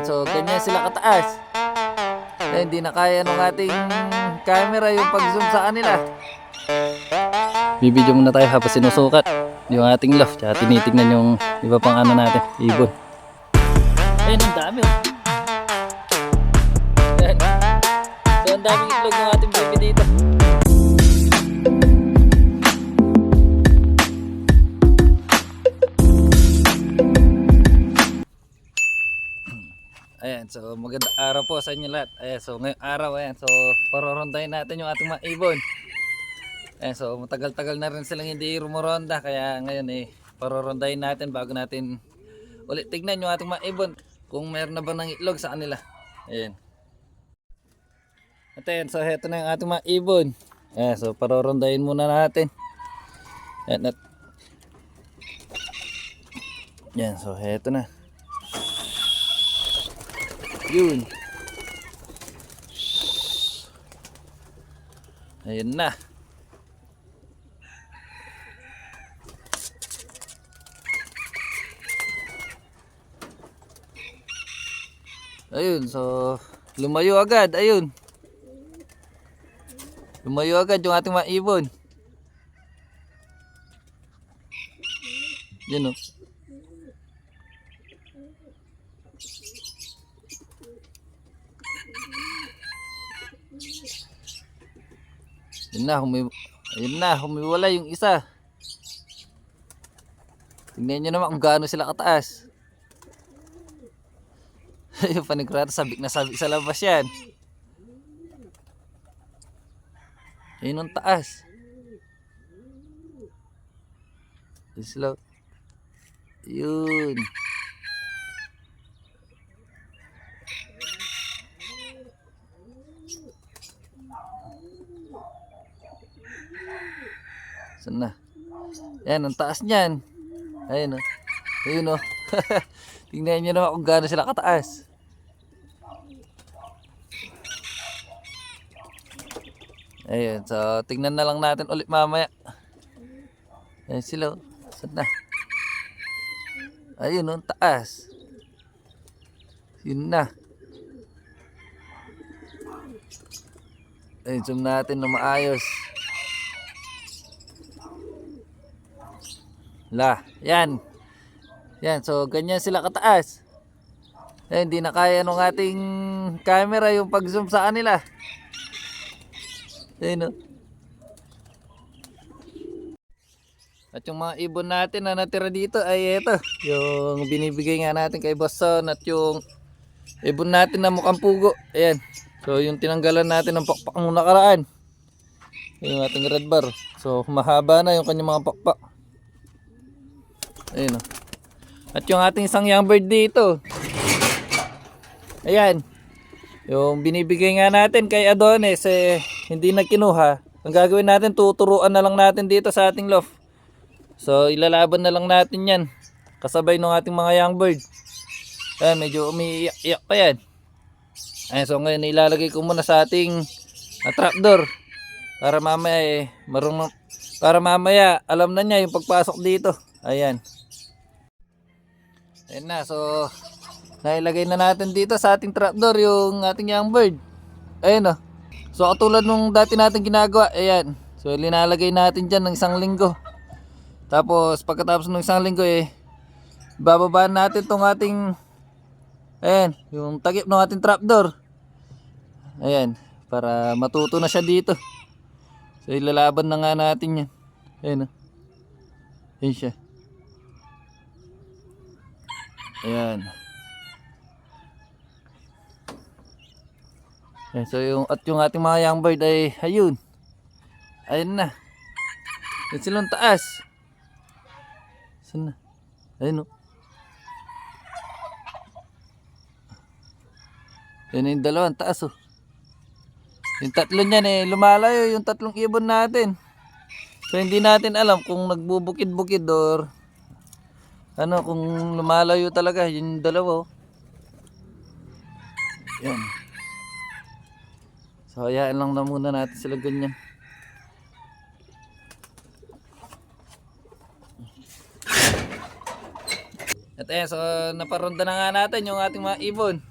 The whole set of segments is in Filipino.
Ayan, so ganyan sila kataas. Eh, hindi na kaya ng ating camera yung pag-zoom sa kanila. Bibidyo muna tayo habang sinusukat yung ating loft. Tsaka tinitignan yung iba pang ano natin, ibon. Ayun, ang dami oh. Ayan. So ang daming itlog ng ating baby dito. Ayan, so magandang araw po sa inyo lahat. Ayan, so ngayong araw, ayan, so parorondahin natin yung ating mga ibon. Ayan, so matagal-tagal na rin silang hindi rumoronda, kaya ngayon parorondahin natin bago natin ulit tignan yung ating mga ibon kung meron na ba ng itlog sa kanila. Ayan. At ayan, so heto na yung ating mga ibon. Ayan, so parorondahin muna natin. Ayan, ayan, so heto na. Yun. Ayun na. Ayun, so lumayo agad, ayun. Lumayo agad yung ating mga ibon. Yun oh. Ayun na, humiwala yung isa. Tingnan nyo naman kung gaano sila kataas. Yung panigurado, sabik na sabik sa labas yan. Ayun ang taas. Slow. Yun. Saan na? Yan, ang taas niyan. Ayun o. Ayun o. Tingnan nyo naman kung gaano sila kataas. Ayun, so tingnan na lang natin ulit mamaya. Ayun sila. Saan na? Ayun o, ang taas. Yun na. Ayun, zoom natin na maayos. Yan. Yan, so ganyan sila kataas. Eh, hindi na kaya ng ating camera yung pag-zoom sa kanila. Ayun o. At yung mga ibon natin na natira dito ay ito. Yung binibigay nga natin kay Boss Son at yung ibon natin na mukhang pugo. Ayan. So yung tinanggalan natin ng pakpak nung nakaraan. Yung ating red bar. So mahaba na yung kanyang mga pakpak. Ayun o. At yung ating isang young bird dito. Ayan. Yung binibigay nga natin kay Adonis hindi na kinuha. Ang gagawin natin, tuturuan na lang natin dito sa ating loft. So ilalaban na lang natin yan. Kasabay ng ating mga young bird. Ayan, medyo umiiyak pa yan. Ayan, so ngayon ilalagay ko muna sa ating trapdoor. Para mamaya para mamaya alam na niya yung pagpasok dito. Ayan. Ayan na, so nailagay na natin dito sa ating trapdoor yung ating young bird. Ayan o. So katulad nung dati natin ginagawa, ayan. So linalagay natin dyan ng 1 linggo. Tapos pagkatapos ng 1 linggo bababaan natin tong ating, ayan, yung takip ng ating trapdoor. Ayan, para matuto na siya dito. So ilalaban na nga natin yan. Ayan o. Ayan siya. Ayan. Ayan, so yung ating mga young bird ay ayun. Ayun na. Yan silang taas. Saan na? Ayun o. Yan yung dalawang taas o. Yung tatlo niyan lumalayo yung tatlong ibon natin. So hindi natin alam kung nagbubukid-bukid or ano, kung lumalayo talaga yung dalawa. Yan. So hayaan lang na muna natin sila ganyan. At ayan, so naparonda na nga natin yung ating mga ibon.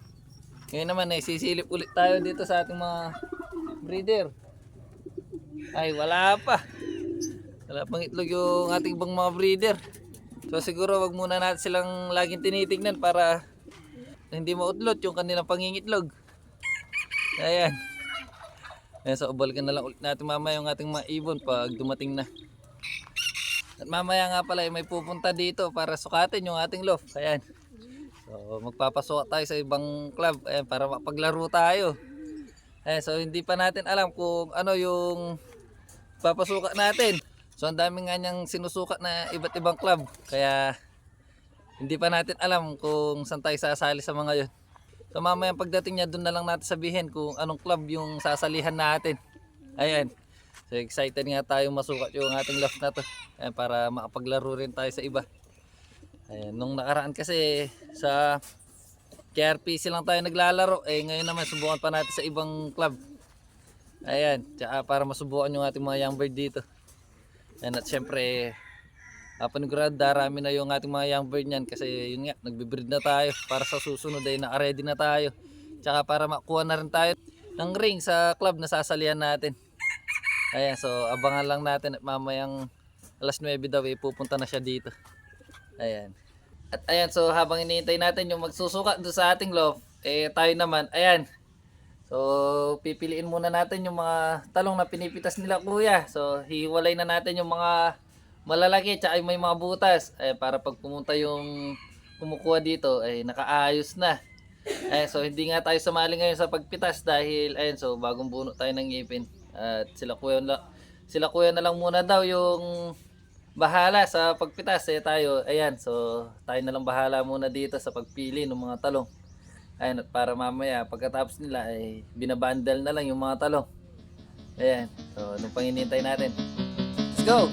Ngayon naman ay sisilip ulit tayo dito sa ating mga breeder. Ay wala pa. Wala pang itlog yung ating ibang mga breeder. So siguro wag muna natin silang laging tinitignan para hindi mautlot yung kanilang pangingitlog. Ayan. Ayan, so balikan na lang ulit natin mamaya yung ating mga ibon pag dumating na. At mamaya nga pala may pupunta dito para sukatin yung ating loft. Ayan. So magpapasukat tayo sa ibang club. Ayan, para mapaglaro tayo. Ayan, so hindi pa natin alam kung ano yung papasukat natin. So ang dami nga niyang sinusukat na iba't ibang club. Kaya hindi pa natin alam kung saan tayo sasali sa mga yun. So mamaya pagdating niya doon na lang natin sabihin kung anong club yung sasalihan natin. Ayan. So excited nga tayo masukat yung ating loft na to. Ayan, para makapaglaro rin tayo sa iba. Ayan, nung nakaraan kasi sa KRPC lang tayo naglalaro. Eh ngayon naman subukan pa natin sa ibang club. Ayan. Tsaka para masubukan yung ating mga young bird dito. Ayan, at syempre panigurado darami na yung ating mga young bird niyan kasi yun nga nagbe-breed na tayo para sa susunod ay naka-ready na tayo. Tsaka para makuha na rin tayo ng ring sa club na sasalihan natin. Ayan, so abangan lang natin at mamayang alas 9 daw pupunta na siya dito. Ayan. At ayan, so habang iniintay natin yung magsusukat doon sa ating loft, eh tayo naman, ayan. So pipiliin muna natin yung mga talong na pinipitas nila kuya. So hiwalay na natin yung mga malalaki tsaka may mga butas para pag pumunta yung kumukuha dito ay nakaayos na. So hindi nga tayo sumali ngayon sa pagpitas dahil ayun, so bagong buno tayo ng ngipin. At sila kuya na lang muna daw yung bahala sa pagpitas tayo. Ayan, so tayo na lang bahala muna dito sa pagpili ng mga talong. Ayan, at para mamaya pagkatapos nila ay binabandal na lang yung mga talong. Ayan, so anong pang hinihintay natin? Let's go!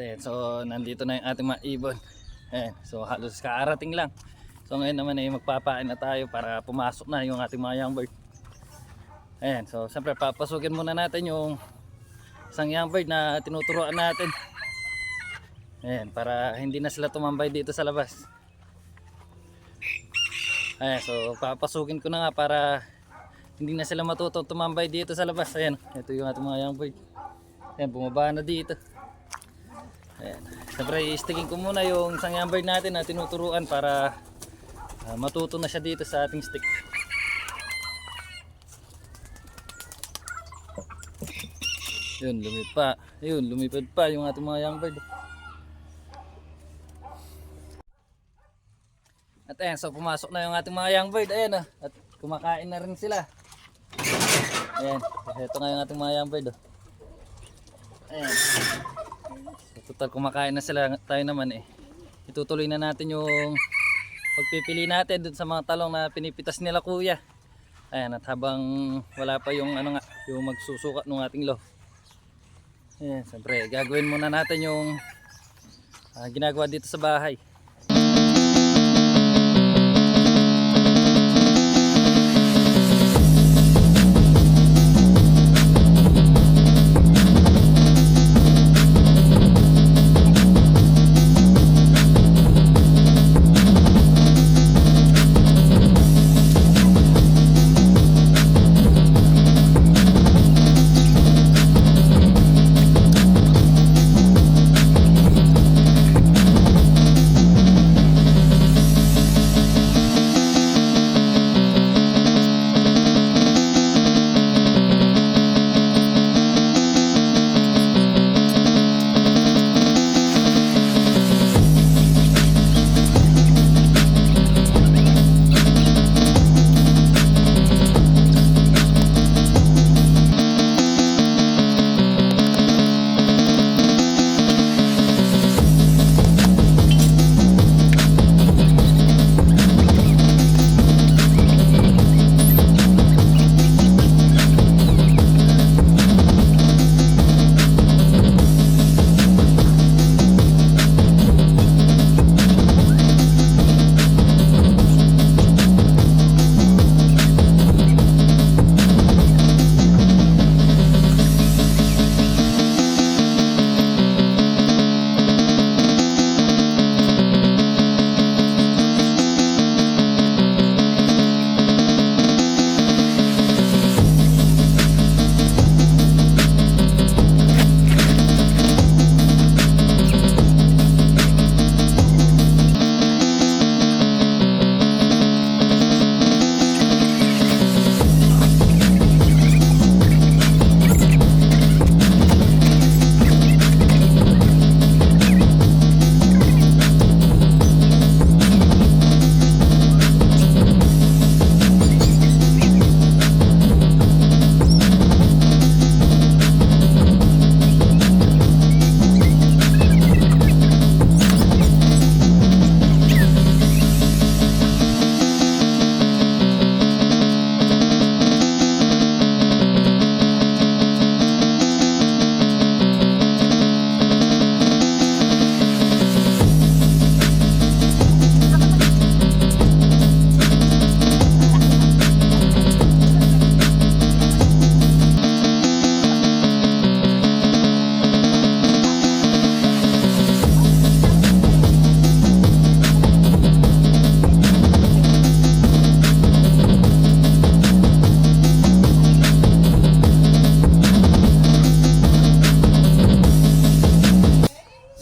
Ayan, so nandito na yung ating mga ibon. Ayan, so halos kaarating lang. So ngayon naman ay magpapain na tayo para pumasok na yung ating mga young bird. Ayan, so siyempre papasukin muna natin yung isang young bird na tinuturuan natin. Ayan, para hindi na sila tumambay dito sa labas. Ayan, so papasukin ko na nga para hindi na sila matutong tumambay dito sa labas. Ayan, ito yung ating mga young bird. Ayan, bumaba na dito. Ayan. Siyempre i-sticking ko muna yung isang young bird natin na tinuturuan para matuto na siya dito sa ating stick. Yun, lumipad pa yung ating mga young bird. At ayan, so pumasok na yung ating mga young bird. Ayan, at kumakain na rin sila. Ayan, ito nga yung ating mga young bird. Ayan. Total kumakain na sila, tayo naman itutuloy na natin yung pagpipili natin dun sa mga talong na pinipitas nila kuya. Ayan, at habang wala pa yung yung magsusukat ng ating loft. Ayan, siyempre gagawin muna natin yung ginagawa dito sa bahay.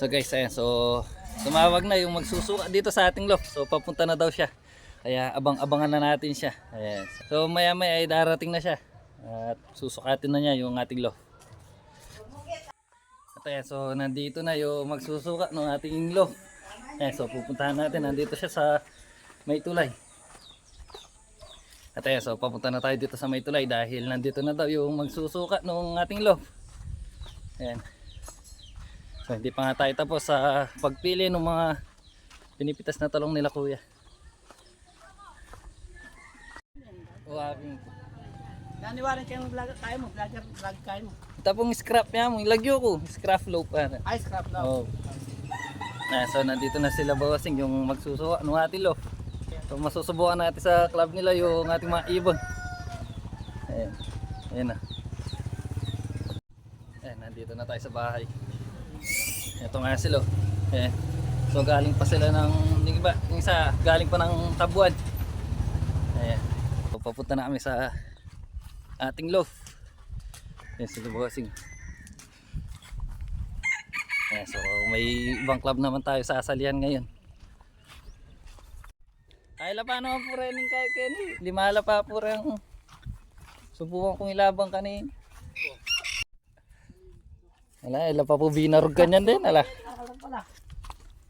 So guys, ayan, so tumawag na yung magsusuka dito sa ating loft. So papunta na daw siya. Kaya abang-abangan na natin siya. Ayan. So maya maya ay darating na siya. At susukatin na niya yung ating loft. At ayan, so nandito na yung magsusuka ng ating loft. Ayan, so pupuntahan natin. Nandito siya sa May Tulay. At ayan, so papunta na tayo dito sa May Tulay dahil nandito na daw yung magsusuka ng ating loft. Ayan. So hindi pa nga tayo tapos sa pagpili ng mga pinipitas na talong nila kuya. Naniwala kayo ng vlog kaya mo, vlog kaya mo. Tapong scrap niya mo, ilagyo ko, scrap loaf pa. Ay, scrap na. Oh. So nandito na sila bossing yung magsusuka ng ating loaf. So masusubukan natin sa club nila yung ating mga ibon. Ayan. Ayan na. Ayan, nandito na tayo sa bahay. Ito nga sila. Ayan. So galing pa sila ng iba, yung isa galing pa ng Tabuan. Ayan. So papunta na kami sa ating loft. Ayan sila bossing. Ayan, so may ibang club naman tayo sa sasalihan ngayon. Ay lapa naman po rin kay Kenny. Limala pa po rin. Subukan kong ilabang kanin. Ala, ila pa po binarog kanyan din, ala.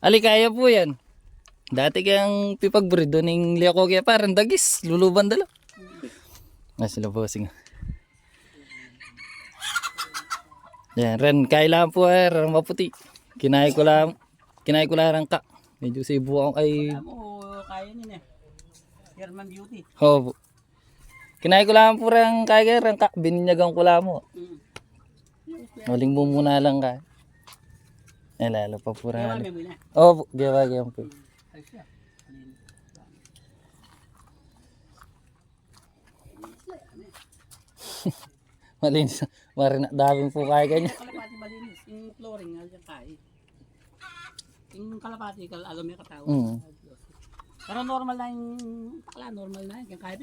Ali, kaya po yan. Dati kayang pipagbreed doon ng liako kaya parang dagis, luluban dala. Sila bossing. Yan, ren, kailangan po ay maputi. Kinay ko lang rangka. Medyo sibo ako ay... Kaya nyo na. German Beauty. Oo. Kinay ko lang po rin kaya rangka. Bininyagan ko lang mo. Maling mo muna lang ka. Eh, lalo pa po rin. Oo, gawa po. Malinis. Marina, daming po kaya kanya. Kalapati malinis. Yung flooring nga dyan kaya. Yung kalapati, alam mo yung katao. Pero normal na yung takla, normal na yun. Kaya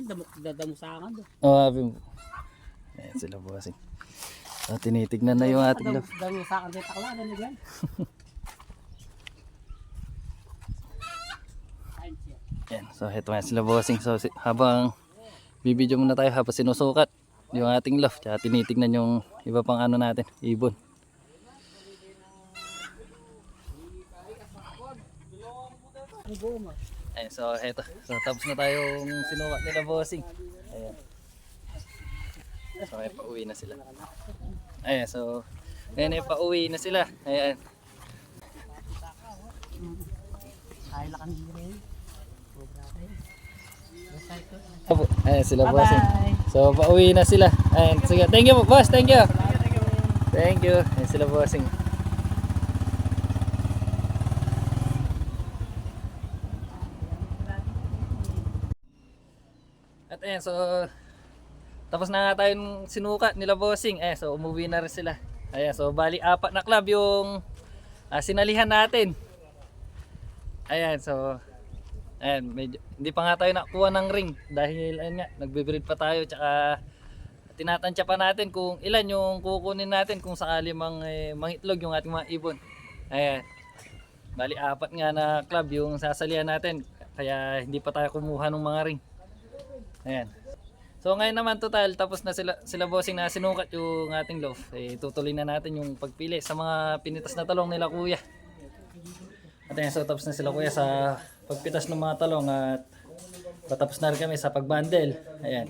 damusakan doon. Oo, habi mo. Ayan sila bossing. So, tinitignan na yung ating love. Damusakan din takla, ano nyo dyan? Ayan, so ito nga sila bossing. So habang bibidyo muna tayo habang sinusukat yung ating loft, tsaka tinitignan yung iba pang ano natin, ibon. Ayan, so eto. So tapos na tayong sinukat nila bossing. Ayan. So may pauwi na sila. Ayan, so ngayon ay pauwi na sila. Ayan. Kaya lang kami rin. Ayan sila bossing. So pauwi na sila. Ayan, sige. Thank you boss, thank you. Thank you. Ayan sila bossing. At ayan, so tapos na nga tayong sinukat nila bossing. Ayan, so umuwi na rin sila. Ayan, so bali 4 na club yung sinalihan natin. Ayan, so ayan, medyo, hindi pa nga tayo nakuha ng ring dahil ayun nga, nagbe-breed pa tayo, tsaka tinatansya pa natin kung ilan yung kukunin natin kung sakali mangitlog yung ating mga ibon. Ayan, bali 4 nga na club yung sasalihan natin, kaya hindi pa tayo kumuha ng mga ring. Ayan, so ngayon naman total tapos na sila bossing na sinukat yung ating loaf. Tutuloy na natin yung pagpili sa mga pinitas na talong nila kuya. At ayan, so tapos na sila kuya sa pagpitas ng mga talong at patapos na rin kami sa pagbundle. Ayan.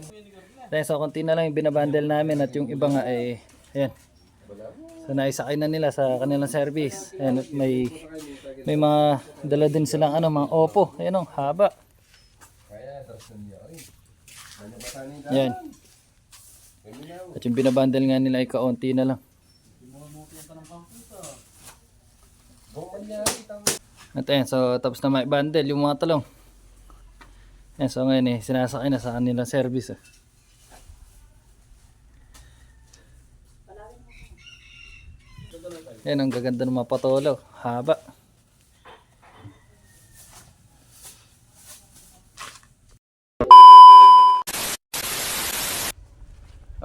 Ayan, so konti na lang yung binabundle namin at yung iba nga ay ayan. So naisakay na nila sa kanilang service. Ayan, at may mga dala din silang mga opo. Ayan o, haba. Ayan. At yung binabundle nga nila ay kaunti na lang. At ayan, so tapos na may bundle yung mga talong. Ayan, so ngayon sinasakay na sa kanilang service. Ayan, ang gaganda ng mga patolo. Haba.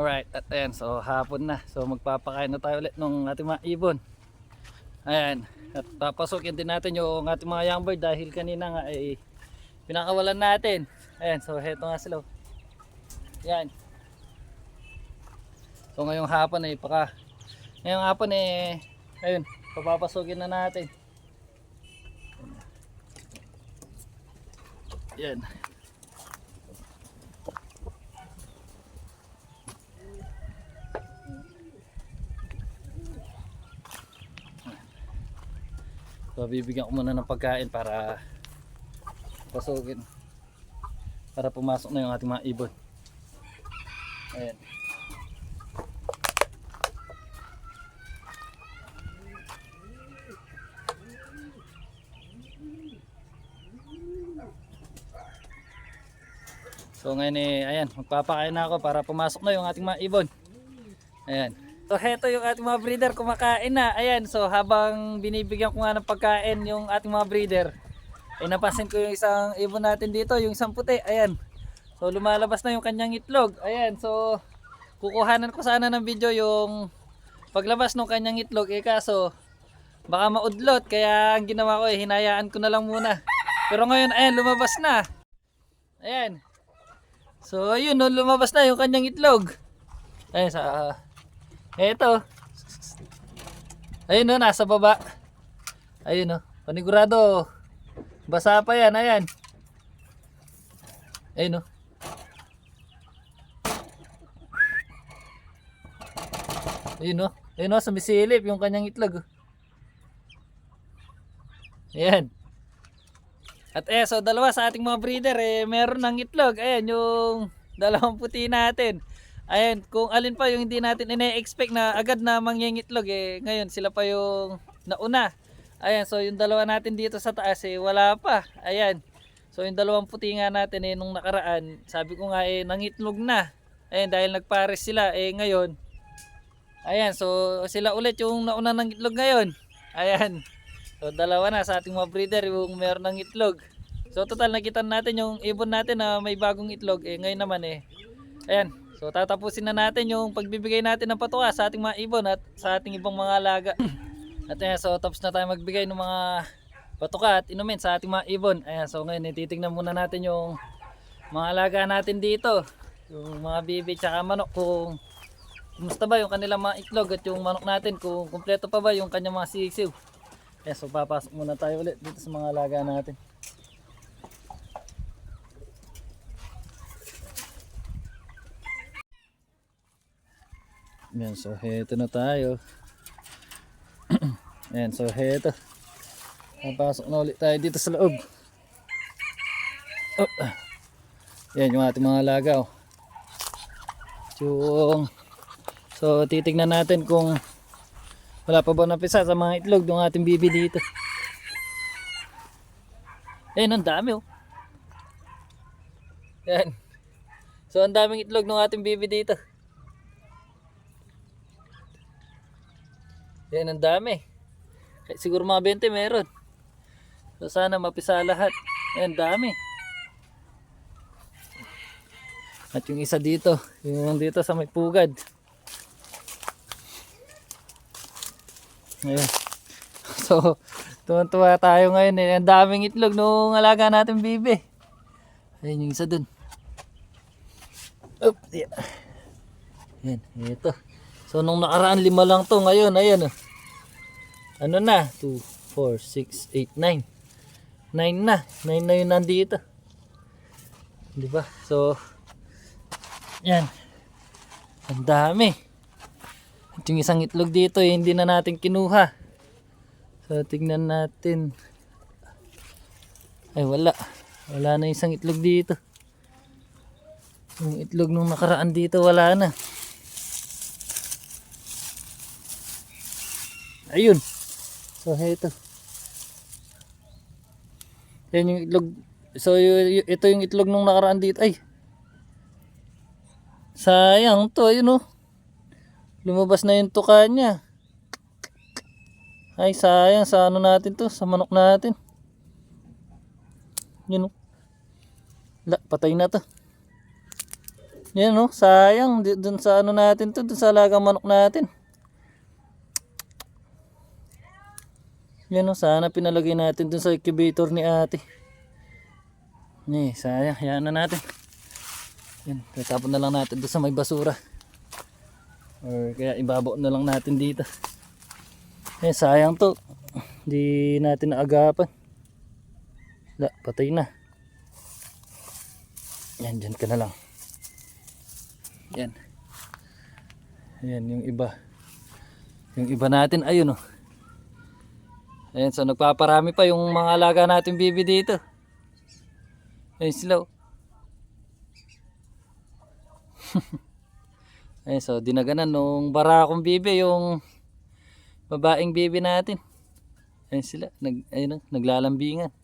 Alright, at ayan, so hapon na. So magpapakain na tayo ulit ng ating mga ibon. Ayan. At papasukin din natin yung ating mga young bird dahil kanina nga ay pinakawalan natin. Ayan, so heto nga sila. Ayan. So ngayong hapon ay ayun, papapasukin na natin. Ayan. So bibigyan ko muna ng pagkain para pasukin. Para pumasok na yung ating mga ibon. Ayan. So ngayon ayan, magpapakain na ako para pumasok na yung ating mga ibon. Ayan. So heto yung ating mga breeder kumakain na. Ayan, so habang binibigyan ko nga ng pagkain yung ating mga breeder, ay napansin ko yung isang ibon natin dito, yung isang puti. Ayan. So lumalabas na yung kanyang itlog. Ayan, so kukuhanan ko sana ng video yung paglabas ng kanyang itlog. Kaso baka maudlot, kaya ang ginawa ko hinayaan ko na lang muna. Pero ngayon, ayan, lumabas na. Ayan. So ayun, no, lumabas na yung kanyang itlog. Ayun eto. Ayun, no, nasa baba. Ayun, no, panigurado basa pa yan. Ayan. Ayun, no. Ayun, no. Ayun, no, sumisilip yung kanyang itlog. Ayan. At so dalawa sa ating mga breeder meron ng itlog. Ayan yung dalawang puti natin. Ayan, kung alin pa yung hindi natin ine-expect na agad na mangingitlog ngayon sila pa yung nauna. Ayan, so yung dalawa natin dito sa taas wala pa. Ayan. So yung dalawang puti nga natin nung nakaraan, sabi ko nga nangitlog na. Ayan, dahil nagpares sila ngayon. Ayan, so sila ulit yung nauna ng itlog ngayon. Ayan. So dalawa na sa ating mga breeder yung meron ng itlog. So total nakita natin yung ibon natin na may bagong itlog. Ngayon naman ayan. So tatapusin na natin yung pagbibigay natin ng patuka sa ating mga ibon at sa ating ibang mga alaga. At ayan, so tapos na tayo magbigay ng mga patuka at inumin sa ating mga ibon. Ayan, so ngayon titignan muna natin yung mga alaga natin dito. Yung mga bibi tsaka manok, kung kumusta ba yung kanilang mga itlog, at yung manok natin kung kumpleto pa ba yung kanyang mga sisiw. So papasok muna tayo ulit dito sa mga alaga natin. Yan, so heto na tayo. Yan, so heto. Papasok na ulit tayo dito sa loob. Yan yung ating mga alaga. So titignan natin kung wala pa ba napisa sa mga itlog ng ating bibi dito. Ayan, ang dami Yan. So ang daming itlog ng ating bibi dito. Yan, ang dami. Siguro mga 20 meron. So sana mapisa lahat. Ayan, dami. At yung isa dito, yung dito sa may pugad. Ayan. So tuwan-tuwa tayo ngayon ang daming itlog nung alaga natin bibi. Ayan yung isa dun. Yeah. Ayan, ito. So nung nakaraan 5 lang to, ngayon ayan ano na, 2, 4, 6, 8, 9. 9 na yun nandito. Diba? So yan, ang dami. At yung isang itlog dito hindi na natin kinuha. So tignan natin. Ay wala na isang itlog dito. Yung itlog nung nakaraan dito wala na. Ayun. So ito. Yan yung itlog. So ito yung itlog nung nakaraan dito. Ay, sayang to. Ayun lumabas na yung tuka niya. Ay, sayang sa ano natin to, sa manok natin. Yun patay na to. Yan sayang dun sa ano natin to, dun sa alagang manok natin. Yan o, sana pinalagay natin dun sa incubator ni ate. Sayang, hayaan na natin. Yan, tatapon na lang natin dun sa may basura. Or kaya ibabaw na lang natin dito. Sayang to. Hindi natin naagapan. Patay na. Yan, dyan ka na lang. Yan. Ayan yung iba. Yung iba natin, ayun o. Ayan, so nagpaparami pa yung mga alaga natin bibi dito. Ayan sila o. Ayan, so dinaganan nung barakong bibi yung babaeng bibi natin. Ayan sila, ayun o, naglalambingan.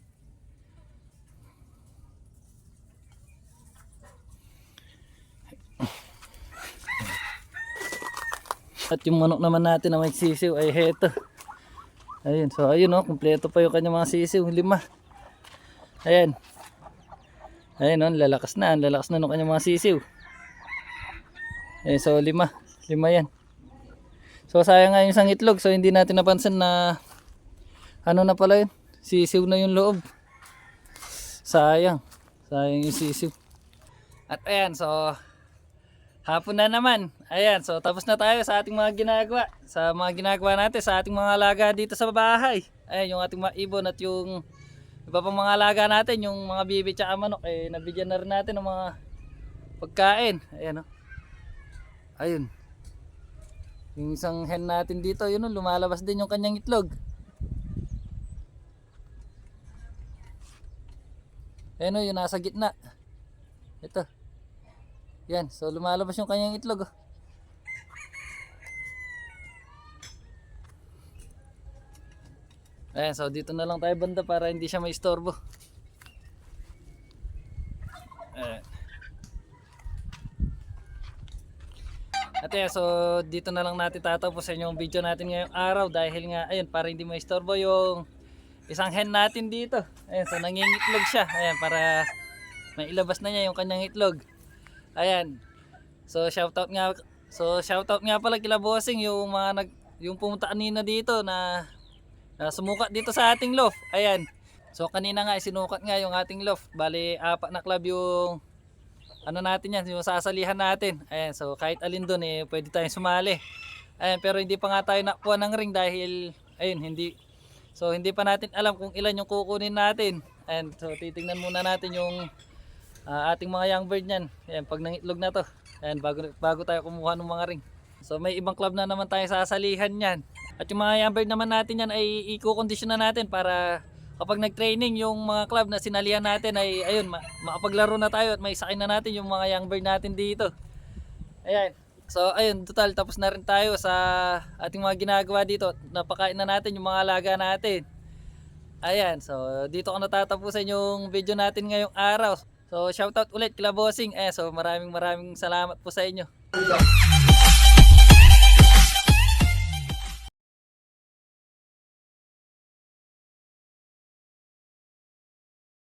At yung manok naman natin na may sisiw ay heto. Ayun, so ayun o, kumpleto pa yung kanyang mga sisiw, 5. Ayan. Ayun o, lalakas na ng kanyang mga sisiw. So 5 yan. So sayang nga yung isang itlog, so hindi natin napansin na ano na pala yun, sisiw na yung loob. Sayang yung sisiw. At ayan, so hapon na naman. Ayan, so tapos na tayo sa ating mga ginagawa. Sa mga ginagawa natin sa ating mga alaga dito sa bahay. Ayan, yung ating mga ibon at yung iba pang mga alaga natin, yung mga bibi tsaka manok, nabigyan na rin natin ng mga pagkain. Ayan o. Ayun. Yung isang hen natin dito, yun o, lumalabas din yung kanyang itlog. Ayan o, yung nasa gitna. Ito. Yan, so lumalabas yung kanyang itlog. Ayan, so dito na lang tayo banda para hindi siya maistorbo. Ayan. At ayan, so dito na lang natin tatapusin yung video natin ngayong araw dahil nga, ayun, para hindi maistorbo yung isang hen natin dito. Ayan, so nangingitlog siya. Ayan, para mailabas na niya yung kanyang itlog. Ayan. So shoutout nga pala kila bossing yung mga yung pumunta kanina dito na sumukat dito sa ating loft. Ayan. So kanina nga sinukat nga yung ating loft. Bali 4 na club yung ano natin yan, yung sasalihan natin. Ayan. So kahit alin doon pwede tayong sumali. Ayan, pero hindi pa nga tayo nakuha ng ring dahil ayun, hindi pa natin alam kung ilan yung kukunin natin. Ayan. So titingnan muna natin yung ating mga young bird niyan. Ayan, pag nangitlog na to. Ayan, bago tayo kumuha ng mga ring. So may ibang club na naman tayo sasalihan niyan. At yung mga young bird naman natin yan ay i-condition na natin para kapag nag-training yung mga club na sinalihan natin ay ayun, makapaglaro na tayo at may sakay na natin yung mga young bird natin dito. Ayan. So ayun, total tapos na rin tayo sa ating mga ginagawa dito. Napakain na natin yung mga alaga natin. Ayan, so dito ko natatapusin yung video natin ngayong araw. So shoutout ulit kila bossing. So maraming salamat po sa inyo.